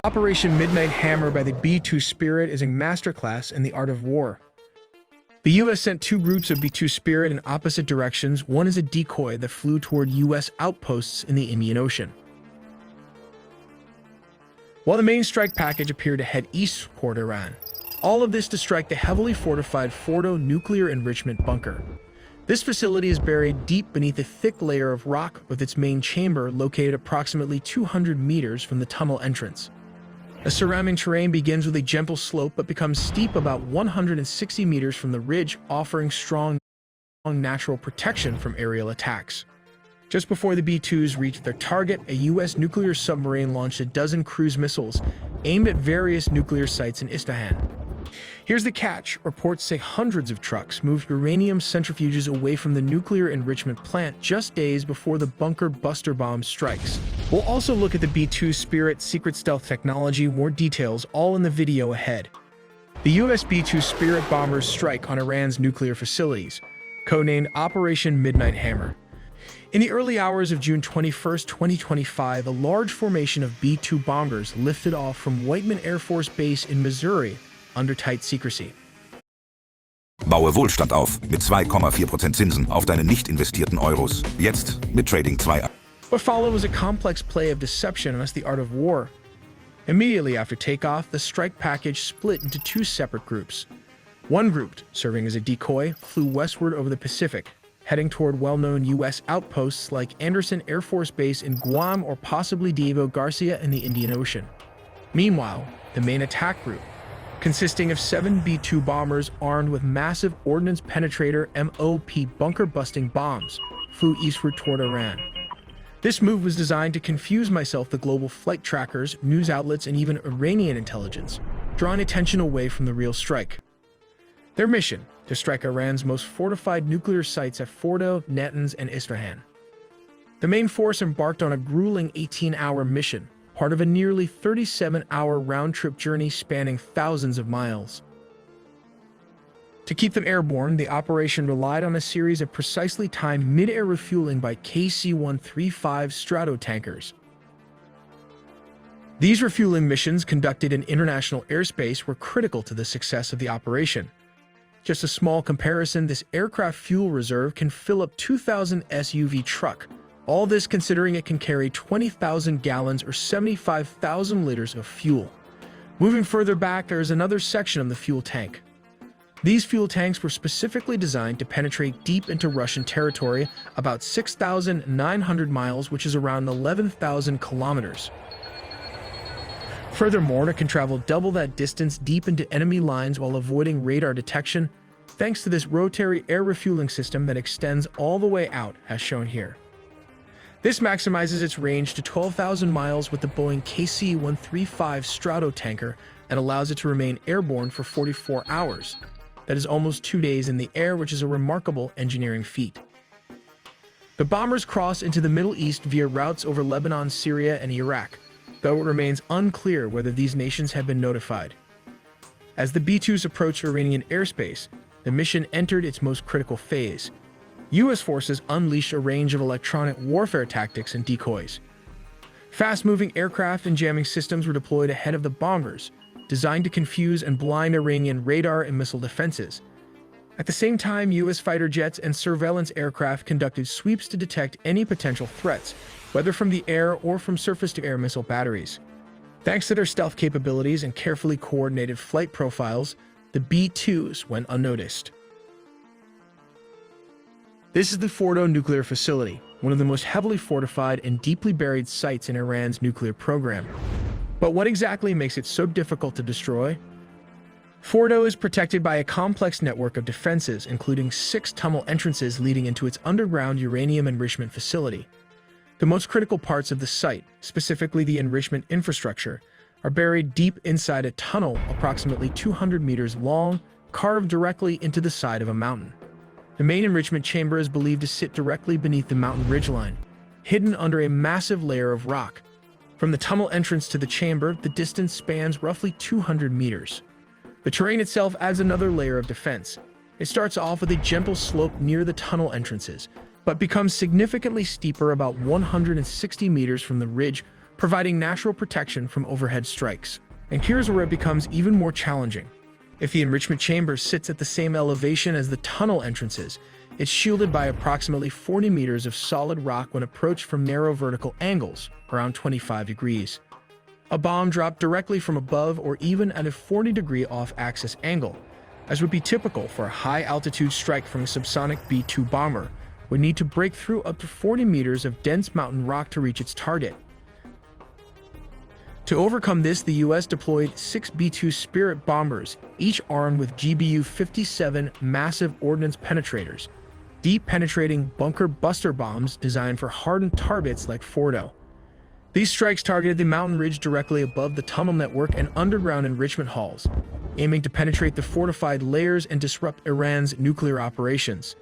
Operation Midnight Hammer by the B-2 Spirit is a masterclass in the art of war. The U.S. sent two groups of B-2 Spirit in opposite directions. One is a decoy that flew toward U.S. outposts in the Indian Ocean, while the main strike package appeared to head east toward Iran. All of this to strike the heavily fortified Fordow nuclear enrichment bunker. This facility is buried deep beneath a thick layer of rock, with its main chamber located approximately 200 meters from the tunnel entrance. The surrounding terrain begins with a gentle slope but becomes steep about 160 meters from the ridge, offering strong natural protection from aerial attacks. Just before the B-2s reached their target, a U.S. nuclear submarine launched a dozen cruise missiles aimed at various nuclear sites in Isfahan. Here's the catch. Reports say hundreds of trucks moved uranium centrifuges away from the nuclear enrichment plant just days before the bunker buster bomb strikes. We'll also look at the B-2 Spirit secret stealth technology, more details all in the video ahead. The U.S. B-2 Spirit bombers strike on Iran's nuclear facilities, codenamed Operation Midnight Hammer. In the early hours of June 21, 2025, a large formation of B-2 bombers lifted off from Whiteman Air Force Base in Missouri under tight secrecy. Baue Wohlstand auf mit 2,4% Zinsen auf deine nicht investierten Euros. Jetzt mit Trading 2. What followed was a complex play of deception amongst the art of war. Immediately after takeoff, the strike package split into two separate groups. One group, serving as a decoy, flew westward over the Pacific, heading toward well-known U.S. outposts like Anderson Air Force Base in Guam or possibly Diego Garcia in the Indian Ocean. Meanwhile, the main attack group, consisting of 7 B-2 bombers armed with massive ordnance penetrator MOP bunker-busting bombs, flew eastward toward Iran. This move was designed to confuse the global flight trackers, news outlets, and even Iranian intelligence, drawing attention away from the real strike. Their mission: to strike Iran's most fortified nuclear sites at Fordow, Natanz, and Isfahan. The main force embarked on a grueling 18-hour mission, part of a nearly 37-hour round-trip journey spanning thousands of miles. To keep them airborne, the operation relied on a series of precisely timed mid-air refueling by KC-135 Stratotankers. These refueling missions, conducted in international airspace, were critical to the success of the operation. Just a small comparison, this aircraft fuel reserve can fill up 2,000 SUV truck. All this considering it can carry 20,000 gallons or 75,000 liters of fuel. Moving further back, there is another section of the fuel tank. These fuel tanks were specifically designed to penetrate deep into Russian territory, about 6,900 miles, which is around 11,000 kilometers. Furthermore, it can travel double that distance deep into enemy lines while avoiding radar detection, thanks to this rotary air refueling system that extends all the way out, as shown here. This maximizes its range to 12,000 miles with the Boeing KC-135 Stratotanker and allows it to remain airborne for 44 hours. That is almost 2 days in the air, which is a remarkable engineering feat. The bombers cross into the Middle East via routes over Lebanon, Syria, and Iraq, though it remains unclear whether these nations have been notified. As the B-2s approached Iranian airspace, the mission entered its most critical phase. U.S. forces unleashed a range of electronic warfare tactics and decoys. Fast-moving aircraft and jamming systems were deployed ahead of the bombers, designed to confuse and blind Iranian radar and missile defenses. At the same time, U.S. fighter jets and surveillance aircraft conducted sweeps to detect any potential threats, whether from the air or from surface-to-air missile batteries. Thanks to their stealth capabilities and carefully coordinated flight profiles, the B-2s went unnoticed. This is the Fordow nuclear facility, one of the most heavily fortified and deeply buried sites in Iran's nuclear program. But what exactly makes it so difficult to destroy? Fordow is protected by a complex network of defenses, including 6 tunnel entrances leading into its underground uranium enrichment facility. The most critical parts of the site, specifically the enrichment infrastructure, are buried deep inside a tunnel approximately 200 meters long, carved directly into the side of a mountain. The main enrichment chamber is believed to sit directly beneath the mountain ridgeline, hidden under a massive layer of rock. From the tunnel entrance to the chamber, the distance spans roughly 200 meters. The terrain itself adds another layer of defense. It starts off with a gentle slope near the tunnel entrances, but becomes significantly steeper about 160 meters from the ridge, providing natural protection from overhead strikes. And here's where it becomes even more challenging. If the enrichment chamber sits at the same elevation as the tunnel entrances, it's shielded by approximately 40 meters of solid rock when approached from narrow vertical angles, around 25 degrees. A bomb dropped directly from above or even at a 40-degree off-axis angle, as would be typical for a high-altitude strike from a subsonic B-2 bomber, would need to break through up to 40 meters of dense mountain rock to reach its target. To overcome this, the U.S. deployed 6 B-2 Spirit bombers, each armed with GBU-57 massive ordnance penetrators, deep penetrating bunker buster bombs designed for hardened targets like Fordow. These strikes targeted the mountain ridge directly above the tunnel network and underground enrichment halls, aiming to penetrate the fortified layers and disrupt Iran's nuclear operations.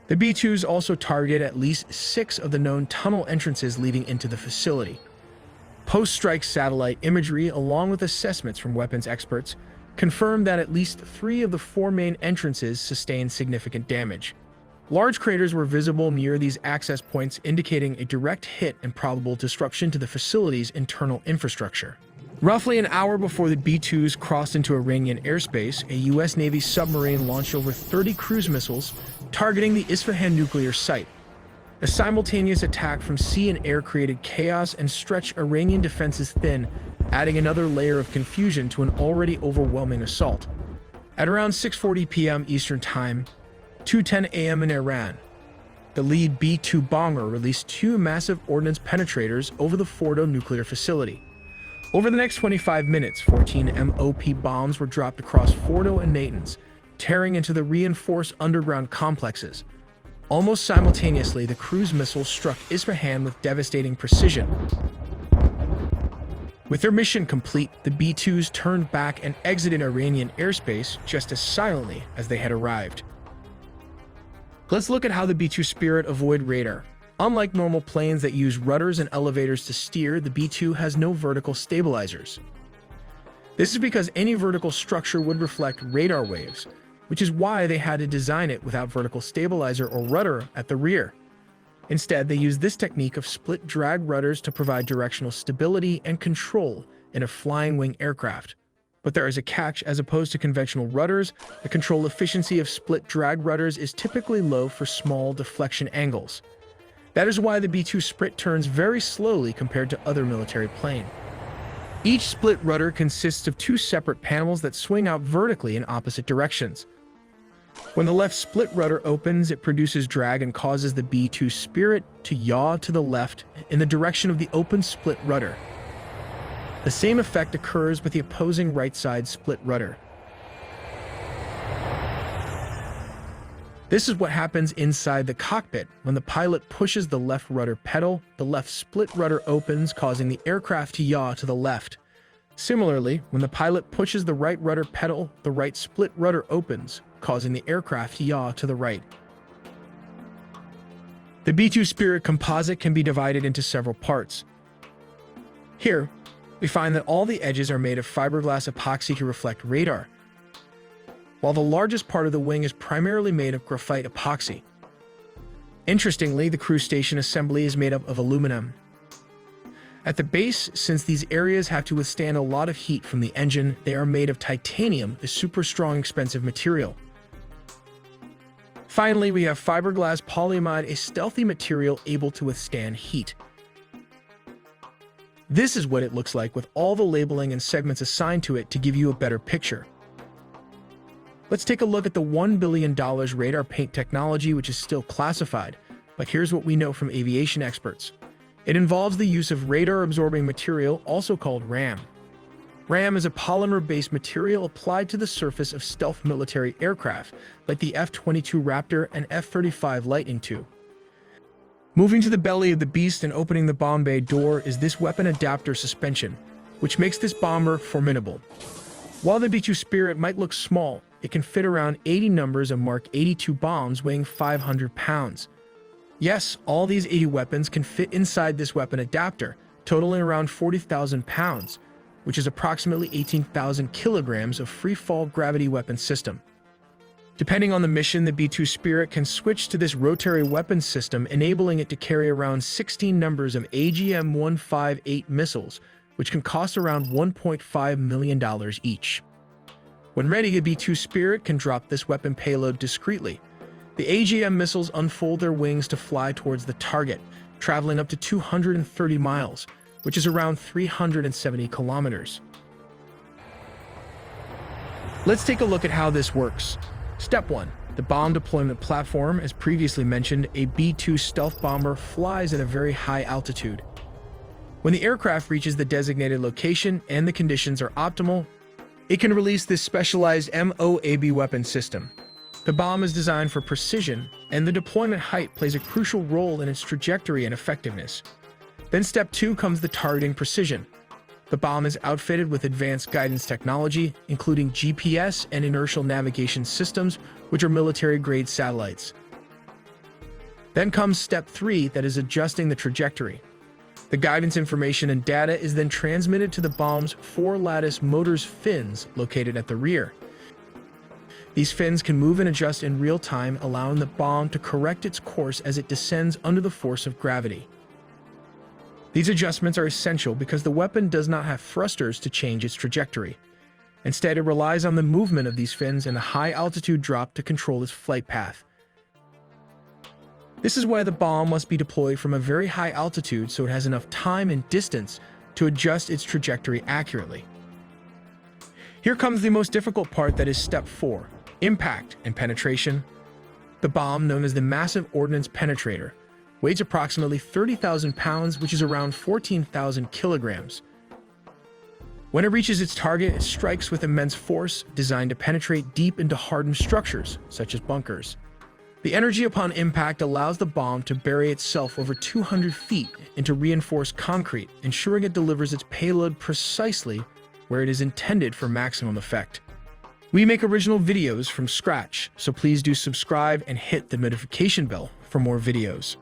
The B-2s also targeted at least 6 of the known tunnel entrances leading into the facility. Post-strike satellite imagery, along with assessments from weapons experts, confirmed that at least 3 of the 4 main entrances sustained significant damage. Large craters were visible near these access points, indicating a direct hit and probable disruption to the facility's internal infrastructure. Roughly an hour before the B-2s crossed into Iranian airspace, a U.S. Navy submarine launched over 30 cruise missiles targeting the Isfahan nuclear site. A simultaneous attack from sea and air created chaos and stretched Iranian defenses thin, adding another layer of confusion to an already overwhelming assault. At around 6:40 p.m. Eastern Time, 2:10 a.m. in Iran, the lead B-2 bomber released 2 massive ordnance penetrators over the Fordow nuclear facility. Over the next 25 minutes, 14 MOP bombs were dropped across Fordow and Natanz, tearing into the reinforced underground complexes. Almost simultaneously, the cruise missiles struck Isfahan with devastating precision. With their mission complete, the B-2s turned back and exited Iranian airspace just as silently as they had arrived. Let's look at how the B-2 Spirit avoid radar. Unlike normal planes that use rudders and elevators to steer, the B-2 has no vertical stabilizers. This is because any vertical structure would reflect radar waves, which is why they had to design it without vertical stabilizer or rudder at the rear. Instead, they used this technique of split drag rudders to provide directional stability and control in a flying wing aircraft. But there is a catch. As opposed to conventional rudders, the control efficiency of split drag rudders is typically low for small deflection angles. That is why the B-2 Spirit turns very slowly compared to other military planes. Each split rudder consists of 2 separate panels that swing out vertically in opposite directions. When the left split rudder opens, it produces drag and causes the B-2 Spirit to yaw to the left in the direction of the open split rudder. The same effect occurs with the opposing right side split rudder. This is what happens inside the cockpit. When the pilot pushes the left rudder pedal, the left split rudder opens, causing the aircraft to yaw to the left. Similarly, when the pilot pushes the right rudder pedal, the right split rudder opens, causing the aircraft to yaw to the right. The B-2 Spirit composite can be divided into several parts. Here, we find that all the edges are made of fiberglass epoxy to reflect radar, while the largest part of the wing is primarily made of graphite epoxy. Interestingly, the crew station assembly is made up of aluminum. At the base, since these areas have to withstand a lot of heat from the engine, they are made of titanium, a super strong, expensive material. Finally, we have fiberglass polyamide, a stealthy material able to withstand heat. This is what it looks like with all the labeling and segments assigned to it to give you a better picture. Let's take a look at the $1 billion radar paint technology, which is still classified, but here's what we know from aviation experts. It involves the use of radar-absorbing material, also called RAM. RAM is a polymer-based material applied to the surface of stealth military aircraft, like the F-22 Raptor and F-35 Lightning II. Moving to the belly of the beast and opening the bomb bay door is this weapon adapter suspension, which makes this bomber formidable. While the B-2 Spirit might look small, it can fit around 80 numbers of Mark 82 bombs weighing 500 pounds. Yes, all these 80 weapons can fit inside this weapon adapter, totaling around 40,000 pounds, which is approximately 18,000 kilograms of free-fall gravity weapon system. Depending on the mission, the B-2 Spirit can switch to this rotary weapon system, enabling it to carry around 16 numbers of AGM-158 missiles, which can cost around $1.5 million each. When ready, the B-2 Spirit can drop this weapon payload discreetly. The AGM missiles unfold their wings to fly towards the target, traveling up to 230 miles, which is around 370 kilometers. Let's take a look at how this works. Step 1. The bomb deployment platform. As previously mentioned, a B-2 stealth bomber flies at a very high altitude. When the aircraft reaches the designated location and the conditions are optimal, it can release this specialized MOAB weapon system. The bomb is designed for precision, and the deployment height plays a crucial role in its trajectory and effectiveness. Then step 2 comes the targeting precision. The bomb is outfitted with advanced guidance technology, including GPS and inertial navigation systems, which are military-grade satellites. Then comes step 3, that is adjusting the trajectory. The guidance information and data is then transmitted to the bomb's 4-lattice motors fins located at the rear. These fins can move and adjust in real time, allowing the bomb to correct its course as it descends under the force of gravity. These adjustments are essential because the weapon does not have thrusters to change its trajectory. Instead, it relies on the movement of these fins and the high-altitude drop to control its flight path. This is why the bomb must be deployed from a very high altitude so it has enough time and distance to adjust its trajectory accurately. Here comes the most difficult part, that is step 4, impact and penetration. The bomb, known as the Massive Ordnance Penetrator, weighs approximately 30,000 pounds, which is around 14,000 kilograms. When it reaches its target, it strikes with immense force, designed to penetrate deep into hardened structures, such as bunkers. The energy upon impact allows the bomb to bury itself over 200 feet into reinforced concrete, ensuring it delivers its payload precisely where it is intended for maximum effect. We make original videos from scratch, so please do subscribe and hit the notification bell for more videos.